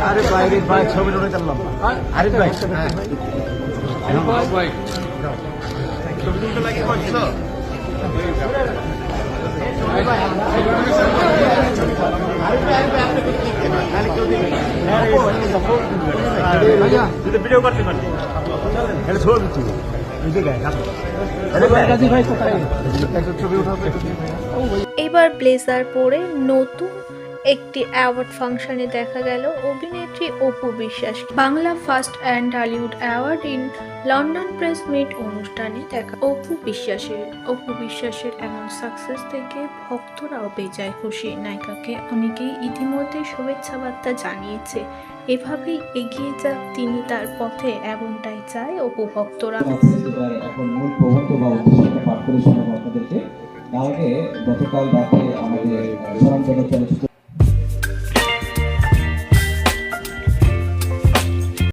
আরে ভাই ছবি তুলে চললাম। আরে ভাই ছবি তুলতে লাগে করছো? ভিডিও করতে পারি এবার ব্লেজার পরে নতুন একটি অ্যাওয়ার্ড ফাংশনে দেখা গেল অভিনেত্রী Apu Biswas. Bangla first and Tollywood award in London press meet অনুষ্ঠানে দেখা অপু বিশ্বাসের এমন সাকসেস থেকে ভক্তরাও বেজায় খুশি। নায়িকাকে অনেকেই ইতিমধ্যে শুভেচ্ছা বার্তা জানিয়েছে। এভাবেই এগিয়ে যাক তিনি তার পথে, এমনটাই চায় অপু ভক্তরা। এখন মূল প্রবন্ধ বা উদ্দেশ্যটা পাঠ করে শোনাবো আপনাদেরকে। তার আগে গতকাল রাতে আমাদের স্বনামধন্য চলচ্চিত্র